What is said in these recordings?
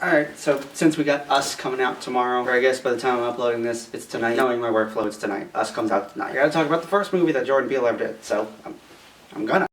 Alright, so since we got Us coming out tomorrow, or I guess by the time I'm uploading this, it's tonight. Knowing my workflow, it's tonight. Us comes out tonight. I gotta talk about the first movie that Jordan Peele ever did, so I'm gonna.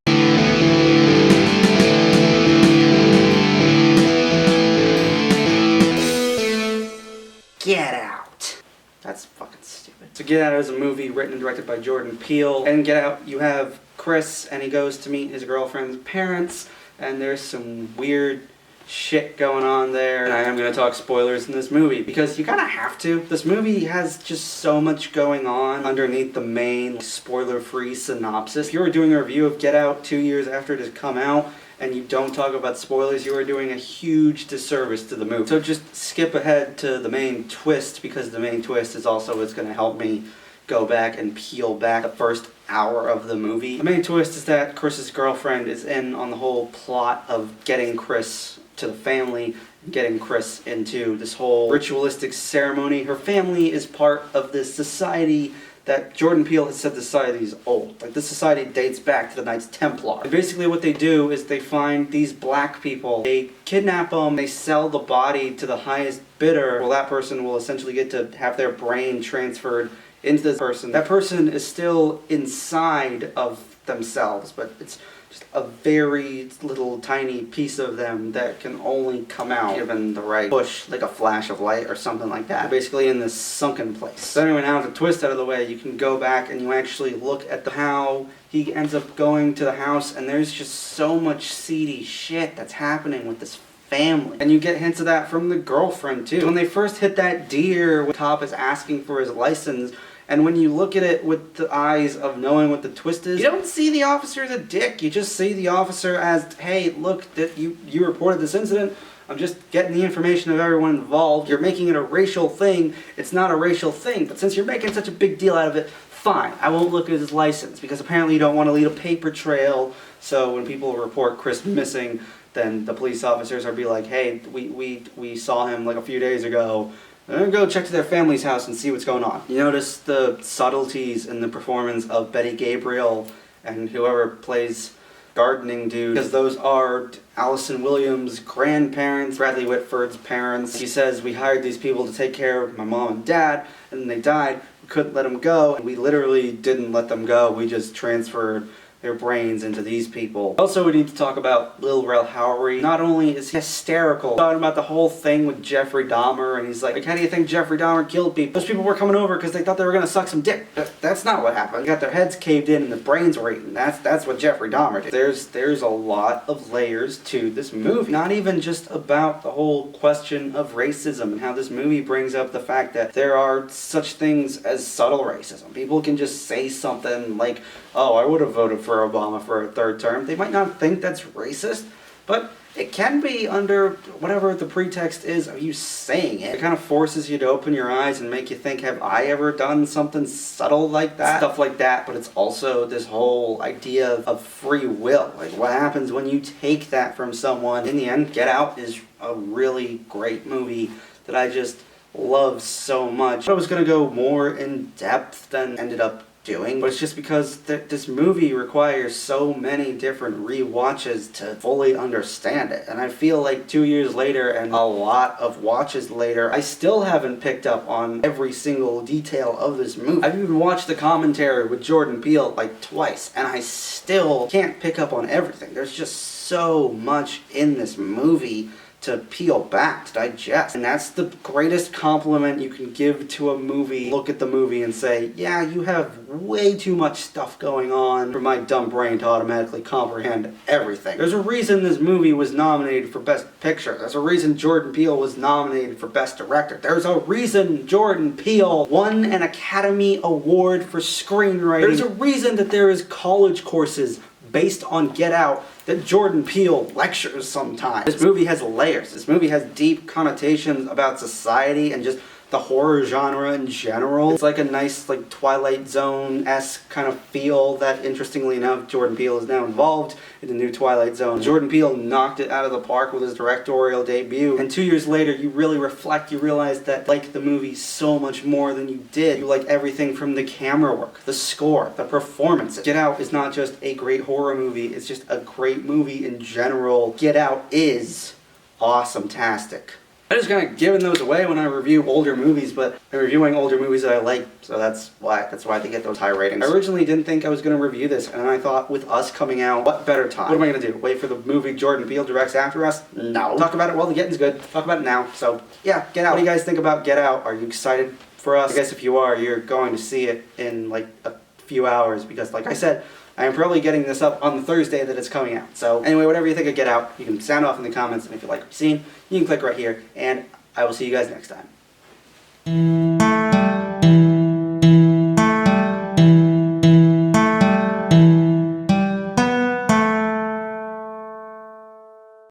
Get Out. That's fucking stupid. So Get Out is a movie written and directed by Jordan Peele. And Get Out, you have Chris, and he goes to meet his girlfriend's parents, and there's some weird shit going on there. And I am going to talk spoilers in this movie, because you kind of have to. This movie has just so much going on underneath the main spoiler-free synopsis. If you were doing a review of Get Out 2 years after it has come out, and you don't talk about spoilers, you are doing a huge disservice to the movie. So just skip ahead to the main twist, because the main twist is also what's going to help me go back and peel back the first hour of the movie. The main twist is that Chris's girlfriend is in on the whole plot of getting Chris to the family, getting Chris into this whole ritualistic ceremony. Her family is part of this society that Jordan Peele has said the society is old. Like, this society dates back to the Knights Templar. And basically what they do is they find these black people, they kidnap them, they sell the body to the highest bidder. Well, that person will essentially get to have their brain transferred into this person. That person is still inside of themselves, but it's just a very little tiny piece of them that can only come out given the right push, like a flash of light or something like that. Basically in this sunken place. So anyway, now with the twist out of the way, you can go back and you actually look at how he ends up going to the house, and there's just so much seedy shit that's happening with this family. And you get hints of that from the girlfriend too. When they first hit that deer, the cop is asking for his license, and when you look at it with the eyes of knowing what the twist is, you don't see the officer as a dick. You just see the officer as, hey, look, that you reported this incident. I'm just getting the information of everyone involved. You're making it a racial thing. It's not a racial thing. But since you're making such a big deal out of it, fine. I won't look at his license, because apparently you don't want to leave a paper trail. So when people report Chris missing, then the police officers are be like, hey, we saw him like a few days ago. They're gonna go check to their family's house and see what's going on. You notice the subtleties in the performance of Betty Gabriel and whoever plays gardening dude, because those are Allison Williams' grandparents, Bradley Whitford's parents. He says, we hired these people to take care of my mom and dad, and then they died. We couldn't let them go, and we literally didn't let them go. We just transferred their brains into these people. Also, we need to talk about Lil Rel Howery. Not only is he hysterical, talking about the whole thing with Jeffrey Dahmer, and he's like, how do you think Jeffrey Dahmer killed people? Those people were coming over because they thought they were gonna suck some dick. That's not what happened. They got their heads caved in and the brains were eaten. That's what Jeffrey Dahmer did. There's a lot of layers to this movie. Not even just about the whole question of racism, and how this movie brings up the fact that there are such things as subtle racism. People can just say something like, oh, I would have voted for Obama for a third term. They might not think that's racist, but it can be under whatever the pretext is of you saying it. It kind of forces you to open your eyes and make you think, have I ever done something subtle like that? Stuff like that, but it's also this whole idea of free will. Like, what happens when you take that from someone? In the end, Get Out is a really great movie that I just love so much. I was going to go more in depth than ended up doing, but it's just because this movie requires so many different rewatches to fully understand it. And I feel like 2 years later and a lot of watches later, I still haven't picked up on every single detail of this movie. I've even watched the commentary with Jordan Peele like twice, and I still can't pick up on everything. There's just so much in this movie to peel back, to digest. And that's the greatest compliment you can give to a movie. Look at the movie and say, yeah, you have way too much stuff going on for my dumb brain to automatically comprehend everything. There's a reason this movie was nominated for Best Picture. There's a reason Jordan Peele was nominated for Best Director. There's a reason Jordan Peele won an Academy Award for screenwriting. There's a reason that there is college courses based on Get Out that Jordan Peele lectures sometimes. This movie has layers. This movie has deep connotations about society and just the horror genre in general. It's like a nice, like, Twilight Zone-esque kind of feel that, interestingly enough, Jordan Peele is now involved in the new Twilight Zone. Jordan Peele knocked it out of the park with his directorial debut, and 2 years later, you really reflect, you realize that, like the movie so much more than you did. You like everything from the camera work, the score, the performances. Get Out is not just a great horror movie, it's just a great movie in general. Get Out is awesome-tastic. I'm just kind of giving those away when I review older movies, but I'm reviewing older movies that I like, so that's why they get those high ratings. I originally didn't think I was going to review this, and I thought with us coming out, what better time? What am I going to do? Wait for the movie Jordan Peele directs after us? No. Talk about it while the getting's good. Talk about it now. So, yeah, Get Out. What do you guys think about Get Out? Are you excited for us? I guess if you are, you're going to see it in like a few hours, because like I said, I am probably getting this up on the Thursday that it's coming out. So anyway, whatever you think of Get Out, you can sound off in the comments, and if you like what you've seen, you can click right here, and I will see you guys next time.